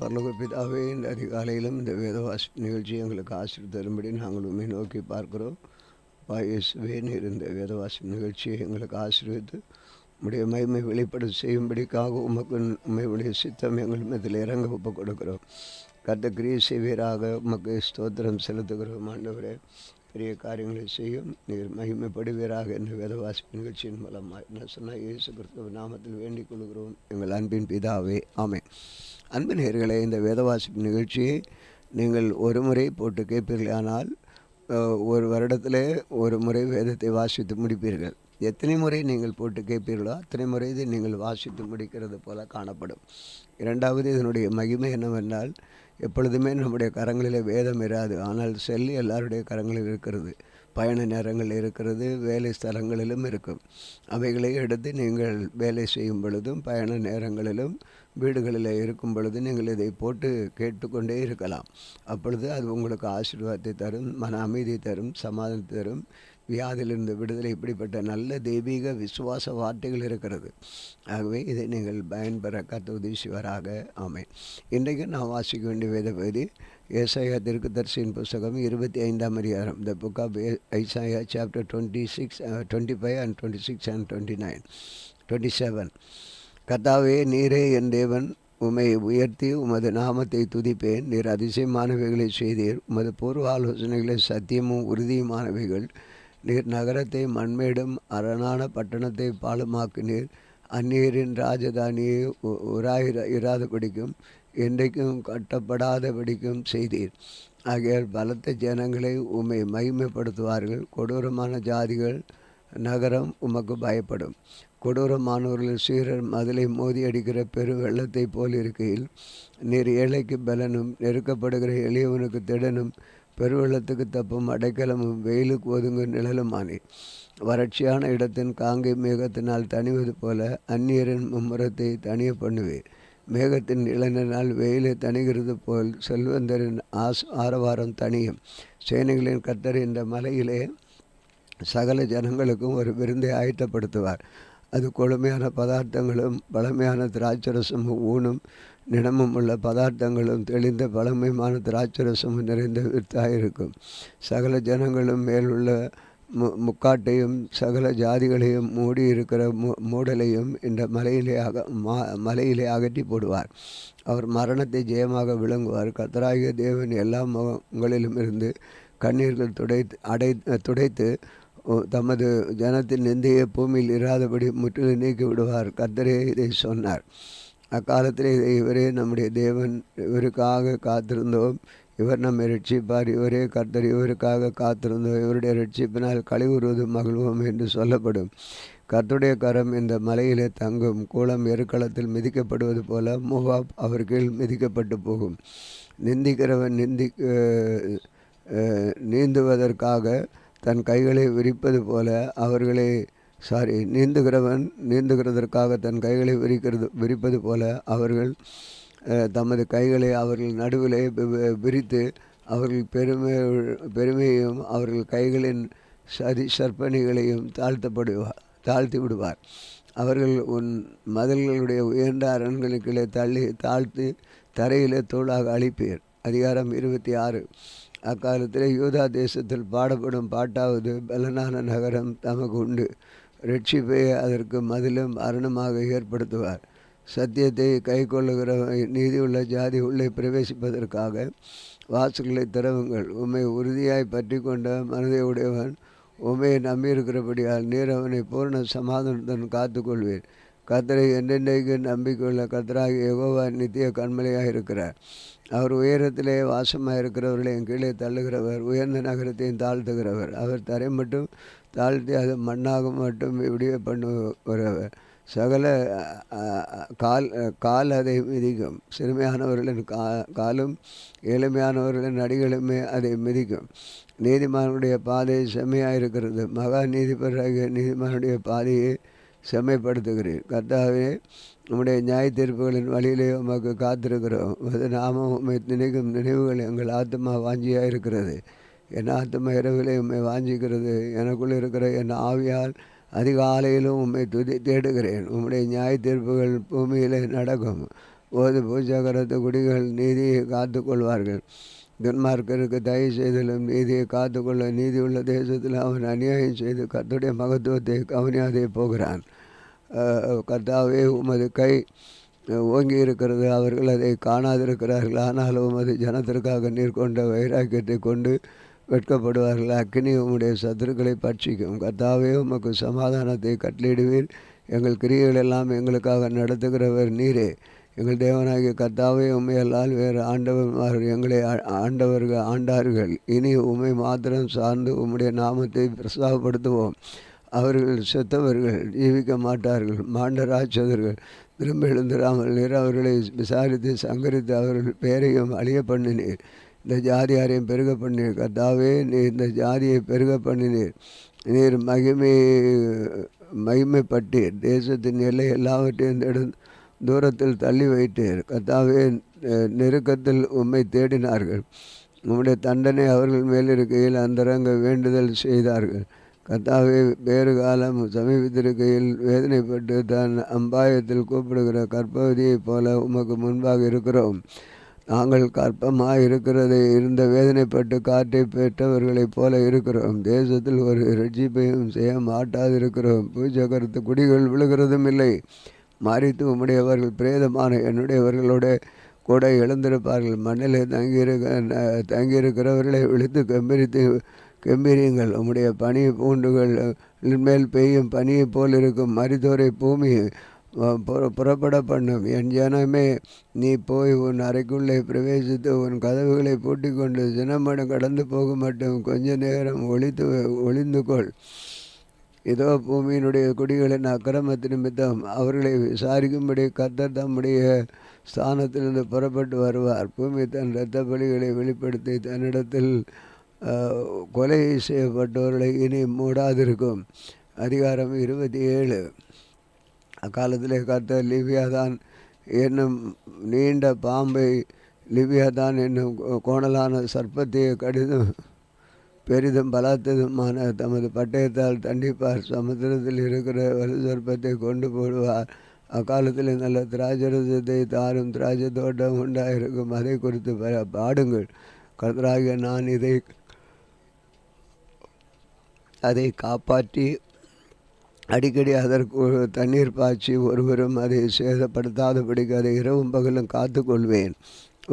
பரலோக பிதாவே, இந்த அதிகாலையிலும் இந்த வேதவாசி நிகழ்ச்சி எங்களுக்கு ஆசீர்வாதம் தரும்படி நாங்கள் உண்மை நோக்கி பார்க்கிறோம். இயேசுவே, நீர் இந்த வேதவாசி நிகழ்ச்சியை எங்களுக்கு ஆசீர்வதித்து உம்முடைய மகிமை வெளிப்பட செய்யும்படிக்காக உமக்கு உம்முடைய சித்தம் எங்கள் மீதில் இறங்க ஒப்புக் கொடுக்கிறோம். கர்த்தர் கிரியை செய்வீராக உமக்கு ஸ்தோத்திரம் செலுத்துகிறோம். ஆண்டவரே, பெரிய காரியங்களை செய்யும் நீர் மகிமைப்படுவீராக என்ற வேதவாசி நிகழ்ச்சியின் மூலமாக என்ன சொன்னால் இயேசு கிறிஸ்துவ நாமத்தில் வேண்டிக் கொள்கிறோம் எங்கள் அன்பின் பிதாவே, ஆமென். அன்பு நேயர்களே, இந்த வேதவாசி நிகழ்ச்சியை நீங்கள் ஒரு முறை போட்டு கேட்பீர்களானால் ஒரு வருடத்திலே ஒரு முறை வேதத்தை வாசித்து முடிப்பீர்கள். எத்தனை முறை நீங்கள் போட்டு கேட்பீர்களோ அத்தனை முறை இதை நீங்கள் வாசித்து முடிக்கிறது போல காணப்படும். இரண்டாவது, இதனுடைய மகிமை என்னவென்றால், எப்பொழுதுமே நம்முடைய கரங்களில் வேதம் இராது. ஆனால் செல் எல்லாருடைய கரங்களில் இருக்கிறது. பயண நேரங்கள் இருக்கிறது, வேலை ஸ்தலங்களிலும் இருக்கும். அவைகளை எடுத்து நீங்கள் வேலை செய்யும் பொழுதும் பயண நேரங்களிலும் வீடுகளில் இருக்கும் பொழுது நீங்கள் இதை போட்டு கேட்டுக்கொண்டே இருக்கலாம். அப்பொழுது அது உங்களுக்கு ஆசீர்வாதத்தை தரும், மன அமைதி தரும், சமாதானத்தை தரும், வியாதியிலிருந்து விடுதலை, இப்படிப்பட்ட நல்ல தெய்வீக விசுவாச வார்த்தைகள் இருக்கிறது. ஆகவே இதை நீங்கள் பயன்பெற கர்த்தர் உதவி செய்வாராக. ஆமென். இன்றைக்கு நான் வாசிக்க வேண்டிய வேத பகுதி ஏசாயா தீர்க்கதரிசியின் புஸ்தகம் 25ஆம் அதிகாரம், the book of Isaiah chapter 26, 25 and 26 and 29, 27. கர்த்தாவே, நீரே என் தேவன், உம்மை உயர்த்தி உமது நாமத்தை துதிப்பேன். நீர் அதிசயமானவைகளை செய்தீர். உமது பூர்வ ஆலோசனைகளை சத்தியமும் உறுதியுமானவைகள். நீர் நகரத்தை மண்மேடும் அரணான பட்டணத்தை பாழுமாக்கினீர். அந்நியரின் ராஜதானியை இராதபடிக்கும் என்றைக்கும் கட்டப்படாதபடிக்கும் செய்தீர். ஆகையால் பலத்த ஜனங்களை உம்மை மகிமைப்படுத்துவார்கள். கொடூரமான ஜாதிகள் நகரம் உமக்கு பயப்படும். கொடூரமானவர்கள் சீரர் மதிலை மோதி அடிக்கிற பெரு வெள்ளத்தை போல் இருக்கையில், நீர் ஏழைக்கு பலனும் நெருக்கப்படுகிற எளியவனுக்கு திடனும் பெருவெள்ளத்துக்கு தப்பும் அடைக்கலமும் வெயிலுக்கு ஒதுங்கும் நிழலுமானே. வறட்சியான இடத்தின் காங்கை மேகத்தினால் தணிவது போல அந்நியரின் மும்முரத்தை தணிய பண்ணுவேன். மேகத்தின் இளநினால் வெயிலை தணிகிறது போல் செல்வந்தரின் ஆரவாரம் தணியும். சேனைகளின் கர்த்தர் இந்த மலையிலே சகல ஜனங்களுக்கும் ஒரு விருந்தை ஆயத்தப்படுத்துவார். அது கொழுமையான பதார்த்தங்களும் பழமையான திராட்சரசமும் ஊனும் நினமும் உள்ள பதார்த்தங்களும் தெளிந்த பழமையான திராட்சரசமும் நிறைந்த விருத்தாயிருக்கும். சகல ஜனங்களும் மேலுள்ள முக்காட்டையும் சகல ஜாதிகளையும் மூடி இருக்கிற மூடலையும் இந்த மலையிலே அகற்றி போடுவார். அவர் மரணத்தை ஜெயமாக விளங்குவார். கர்த்தராகிய தேவன் எல்லா முகங்களிலும் இருந்து கண்ணீர்கள் துடைத்து தமது ஜனத்தின் நிந்தையை பூமியில் இராதபடி முற்றிலும் நீக்கி விடுவார். கர்த்தரே இதை சொன்னார். அக்காலத்திலே இவரே நம்முடைய தேவன், இவருக்காக காத்திருந்தோம், இவர் நம்மை ரட்சிப்பார், இவரே கர்த்தர், இவருக்காக காத்திருந்தோம், இவருடைய ரட்சிப்பினால் களிவுறுவது மகிழ்வோம் என்று சொல்லப்படும். கர்த்தருடைய கரம் இந்த மலையிலே தங்கும். கூளம் எருக்களத்தில் மிதிக்கப்படுவது போல மோவாப் அவர் கீழ் மிதிக்கப்பட்டு போகும். நிந்திக்கிறவன் நீந்துவதற்காக தன் கைகளை விரிப்பது போல நீந்துகிறதற்காக தன் கைகளை விரிப்பது போல அவர்கள் தமது கைகளை அவர்கள் நடுவிலே விரித்து அவர்கள் பெருமையையும் அவர்கள் கைகளின் சர்ப்பணிகளையும் தாழ்த்தி விடுவார். அவர்கள் உன் மதில்களுடைய உயர்ந்த அரண்களுக்குள்ளே தாழ்த்தி தரையிலே தோளாக அழிப்பீர். அதிகாரம் 26. அக்காலத்தில் யூதா தேசத்தில் பாடப்படும் பாட்டாவது, பலனான நகரம் தமக்கு உண்டு, ரட்சிப்பை அதற்கு மதிலும் அரணமாக ஏற்படுத்துவார். சத்தியத்தை கை கொள்ளுகிற நீதியுள்ள ஜாதி உள்ளே பிரவேசிப்பதற்காக வாசல்களை திறவுங்கள். உம்மை உறுதியாய் பற்றி கொண்ட மனதை உடையவன் உம்மையை நம்பியிருக்கிறபடியால் நீர் அவனை பூர்ண சமாதானத்துடன் காத்து கொள்வீர். கர்த்தரை என்றென்றைக்கு நம்பிக்கையுள்ள கர்த்தராகிய யெகோவா நித்திய கண்மலையாக இருக்கிறார். அவர் உயரத்திலே வாசமாக இருக்கிறவர்களையும் கீழே தள்ளுகிறவர், உயர்ந்த நகரத்தையும் தாழ்த்துகிறவர். அவர் தரை மட்டும் தாழ்த்தி அது மண்ணாக மட்டும் விடிய பண்ணுகிறவர். சகல கால் அதை மிதிக்கும். சிறுமையானவர்களின் காலும் எளிமையானவர்களின் அடிகளுமே அதை மிதிக்கும். நீதிமானுடைய பாதை செம்மையாயிருக்கிறது. மகா நீதிபதியாகிய நீதிமானுடைய பாதையை செம்மைப்படுத்துகிறீர். கர்த்தாவே, நம்முடைய நியாய தீர்ப்புகளின் வழியிலே உமக்கு காத்திருக்கிறோம். அது நாம உண்மை நினைக்கும் நினைவுகள் எங்கள் ஆத்மா வாஞ்சியாக இருக்கிறது. என் ஆத்மா இரவிலே உண்மை வாஞ்சிக்கிறது. எனக்குள் இருக்கிற என் ஆவியால் அதிகாலையிலும் உம்மை தேடுகிறேன். உம்முடைய நியாய தீர்ப்புகள் பூமியிலே நடக்கும். போது பூஜாகரத்து குடிகள் நீதியை காத்து கொள்வார்கள். துன்மார்க்கருக்கு தயவு செய்தலும் நீதியை காத்துக்கொள்ள நீதியுள்ள தேசத்தில் அவன் அநியாயம் செய்து கர்த்தருடைய மகத்துவத்தை கவனியாதே போகிறான். கர்த்தாவே, உமது கை ஓங்கி இருக்கிறது, அவர்கள் அதை காணாதிருக்கிறார்கள். ஆனால் உமது ஜனத்திற்காக நீர் கொண்ட வைராக்கியத்தை கொண்டு வெட்கப்படுவார்கள். அக்கினி உம்முடைய சத்துருக்களை பட்சிக்கும். கர்த்தாவே, உமக்கு சமாதானத்தை கட்டளையிடுவீர். எங்கள் கிரியைகள் எல்லாம் எங்களுக்காக நடத்துகிறவர் நீரே. எங்கள் தேவனாகிய கர்த்தாவே, உண்மையல்லால் வேறு ஆண்டவர் எங்களை ஆண்டார்கள். இனி உண்மை மாத்திரம் சார்ந்து உம்முடைய நாமத்தை பிரஸ்தாபப்படுத்துவோம். அவர்கள் செத்தவர்கள் ஜீவிக்க மாட்டார்கள். மாண்ட ராட்சதர்கள் திரும்ப எழுந்திராமல் நீர் அவர்களை விசாரித்து சங்கரித்து அவர்கள் பெயரையும் அழிய பண்ணினீர். இந்த ஜாதியாரையும் பெருக பண்ணினீர். கர்த்தாவே, நீர் இந்த ஜாதியை பெருக பண்ணினீர். நீர் மகிமைப்பட்டீர். தேசத்தின் எல்லை எல்லாவற்றையும் தூரத்தில் தள்ளி வைத்தீர். கர்த்தாவே, நெருக்கத்தில் உம்மை தேடினார்கள். உம்முடைய தண்டனை அவர்கள் மேலிருக்கையில் அந்தரங்க வேண்டுதல் செய்தார்கள். கர்த்தாவே, வேறு காலம் சமீபத்திருக்கையில் வேதனைப்பட்டு தன் அம்பாயத்தில் கூப்பிடுகிற கர்ப்பவதியைப் போல உமக்கு முன்பாக இருக்கிறோம். நாங்கள் கற்பமாக இருக்கிறதை இருந்த வேதனைப்பட்டு காற்றை பெற்றவர்களைப் போல இருக்கிறோம். தேசத்தில் ஒரு ரட்சிப்பையும் செய்ய மாட்டாதிருக்கிறோம். பூஜகரத்து குடிகள் விழுகிறதும் இல்லை. மறித்து உம்முடையவர்கள் பிரேதமான என்னுடையவர்களோட கூட எழுந்திருப்பார்கள். மண்ணில் தங்கியிருக்கிறவர்களை விழித்து கெம்பீரியுங்கள். உம்முடைய பனி பூண்டுகள் மேல் பெய்யும் பனியைப் போல் இருக்கும். மரித்தோரை பூமி புறப்பட பண்ணும். என் ஜனமே, நீ போய் உன் அறைக்குள்ளே பிரவேசித்து உன் கதவுகளை பூட்டி கொண்டு சினமடம் கடந்து போக மட்டும் கொஞ்ச நேரம் ஒளிந்து கொள். இதோ பூமியினுடைய குடிகளின் அக்கிரமத்து நிமித்தம் அவர்களை விசாரிக்கும்படி கர்த்தர் தம்முடைய ஸ்தானத்திலிருந்து புறப்பட்டு வருவார். பூமி தன் இரத்த பலிகளை வெளிப்படுத்தி தன்னிடத்தில் கொலை செய்யப்பட்டவர்களை இனி மூடாதிருக்கும். அதிகாரம் 27. அக்காலத்திலே கர்த்தர் லிவியாதான் என்னும் நீண்ட பாம்பை, லிவியாதான் என்னும் கோணலான சர்ப்பத்தை கடிதும் பெரிதும் பலத்ததுமான தமது பட்டயத்தால் தண்டிப்பார். சமுத்திரத்தில் இருக்கிற வலு சர்ப்பத்தை கொண்டு போடுவார். அக்காலத்தில் நல்ல திராட்சரசத்தை தாரும் திராட்சை தோட்டம் உண்டாயிருக்கும். அதை குறித்து பாடுங்கள். கர்த்தராகிய நான் அதை காப்பாற்றி அடிக்கடி அதற்கு தண்ணீர் பாய்ச்சி ஒருவரும் அதை சேதப்படுத்தாதபடிக்கு அதை இரவும் பகலும் காத்து கொள்வேன்.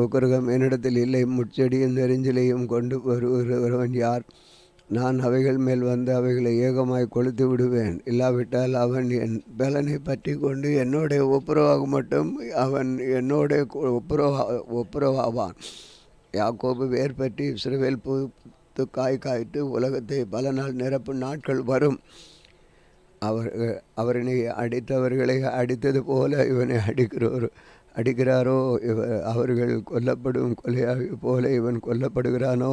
உக்கிரகம் என்னிடத்தில் இல்லை. முட்செடியும் நெறிஞ்சிலையும் கொண்டு வருகிறவன் யார்? நான் அவைகள் மேல் வந்து அவைகளை ஏகமாய் கொளுத்து விடுவேன். இல்லாவிட்டால் அவன் என் பலனை பற்றி கொண்டு என்னோட ஒப்புரவாக மட்டும் அவன் என்னோட ஒப்புரவாவான். யாக்கோபு வேர் பற்றி இஸ்ரவேல் பூத்து காய்த்து உலகத்தை பல நாள் நிரப்பும் நாட்கள் வரும். அவரனை அடித்தவர்களை அடித்தது போல இவனை அடிக்கிறாரோ? அவர்கள் கொல்லப்படும் கொலையாக போல இவன் கொல்லப்படுகிறானோ?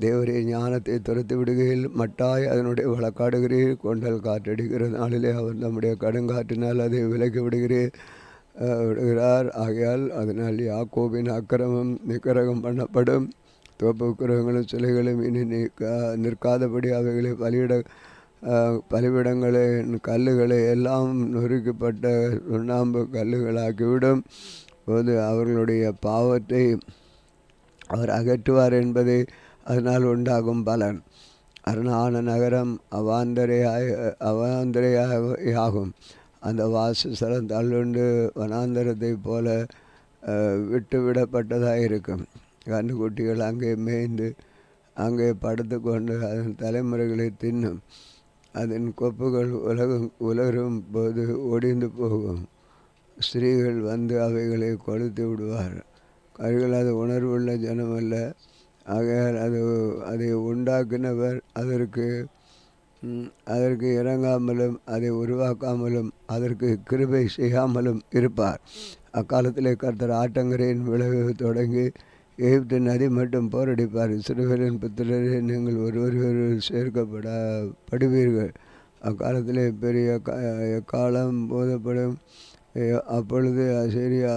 தேவரே, ஞானத்தை துரத்து விடுகையில் மட்டாய் அதனுடைய வழக்காடுகிறீர். கொண்டல் காற்றடிக்கிற நாளிலே அவர் நம்முடைய கடுங்காற்றினால் அதை விலக்கி விடுகிறார். ஆகையால் அதனால் யாக்கோபின் அக்கிரமம் நிக்கரகம் பண்ணப்படும். தோப்பு கிரகங்களும் சிலைகளும் இனி நிற்காதபடி அவைகளை பலிபிடங்களின் கல்லுகளை எல்லாம் நொறுக்கப்பட்ட சுண்ணாம்பு கல்லுகளாக்கிவிடும் போது அவர்களுடைய பாவத்தை அவர் அகற்றுவார் என்பதே அதனால் உண்டாகும் பலன். அரணான நகரம் அவாந்தரையாகும். அந்த வாசஸ்தலம் தள்ளுண்டு வனாந்தரத்தை போல விட்டுவிடப்பட்டதாக இருக்கும். கன்றுக்குட்டிகள் அங்கே மேய்ந்து அங்கே படுத்து கொண்டு அதன் தலைமுறைகளை தின்னும். அதன் கொப்புகள் உலரும் போது ஒடிந்து போகும். ஸ்திரீகள் வந்து அவைகளை கொளுத்து விடுவார். அவர்கள் அது உணர்வுள்ள ஜனமல்ல. ஆகையால் அதை உண்டாக்கினவர் அதற்கு இறங்காமலும் அதை உருவாக்காமலும் அதற்கு கிருபை செய்யாமலும் இருப்பார். அக்காலத்திலே கர்த்தர் ஆற்றங்கரையின் விளைவு தொடங்கி எகிப்து நதி மட்டும் போரடிப்பார். இஸ்ரவேலின் புத்திரரே, நீங்கள் ஒருவர் சேர்க்கப்படுவீர்கள். அக்காலத்திலே பெரிய எக்காலம் போதப்படும். அப்பொழுது அசீரியா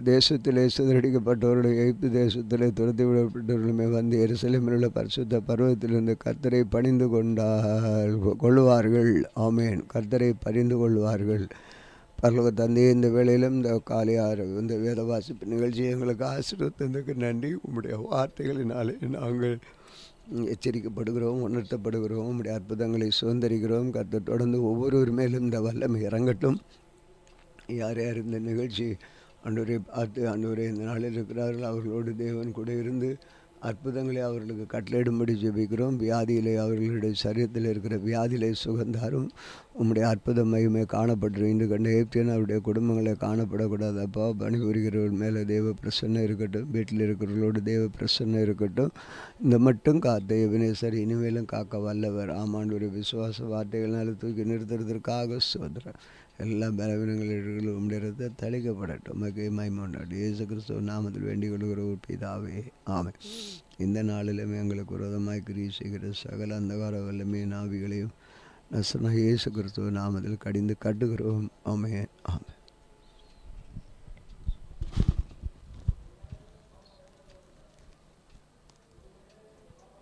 தேசத்திலே சிதறடிக்கப்பட்டவர்கள் எகிப்து தேசத்திலே துரத்தி விடப்பட்டவர்களுமே வந்து எருசலேமில் உள்ள பரிசுத்த பர்வதத்திலிருந்து கர்த்தரை பணிந்து கொள்ளுவார்கள். ஆமேன். கர்த்தரை பணிந்து கொள்வார்கள். பரலோக தந்தையே, இந்த வேளையிலும் இந்த காலை இந்த வேத வாசிப்பு நிகழ்ச்சி எங்களுக்கு ஆசீர்வதித்ததுக்கு நன்றி. உம்முடைய வார்த்தைகளினாலே நாங்கள் எச்சரிக்கப்படுகிறோம், உணர்த்தப்படுகிறோம். உம்முடைய அற்புதங்களை சுதந்திரிக்கிறோம். கர்த்தர் தொடர்ந்து ஒவ்வொருவர் மேலும் இந்த வல்லமை இறங்கட்டும். யார் யார் இந்த நிகழ்ச்சி ஆண்டவரை பார்த்து ஆண்டவரை இந்த நாளில் இருக்கிறார்கள், அவர்களோடு தேவன் கூட இருந்து அற்புதங்களை அவர்களுக்கு கட்டளையிடும்படி ஜெபிக்கிறோம். வியாதியிலே அவர்களுடைய சரீரத்தில் இருக்கிற வியாதியிலே சுகந்தாரும் உம்முடைய அற்புத மகிமை காணப்பட்டு இன்று கண்ட ஏப்தியன் அவருடைய குடும்பங்களை காணப்படக்கூடாது. அப்பா, பணிபுரிகிறவர்கள் மேலே தேவ பிரசன்னம் இருக்கட்டும். வீட்டில் இருக்கிறவர்களோடு தேவ பிரசன்னம் இருக்கட்டும். இந்த மட்டும் காத்த எபினேசர் இனிமேலும் காக்க வல்லவர். ஆமாண்டோரு விசுவாச வார்த்தைகளால் தூக்கி நிறுத்துறதற்காக சோதரன் எல்லா பலவீனங்களும் உம்முடைய ரத்தம் தளிக்கப்படட்டும். மகை மைமோண்டாடு இயேசு கிறிஸ்துவ நாமத்தில் வேண்டிக் கொள்கிற பிதாவே, ஆமென். இந்த நாளிலும் எங்களுக்கு விரோதமாய் கிரியை செய்கிற சகல அந்தகார வல்லமை நாவிகளையும் நசனாகிய இயேசு கிறிஸ்துவ நாமத்தில் கடிந்து கட்டுகிறோம். ஆமென், ஆமென்.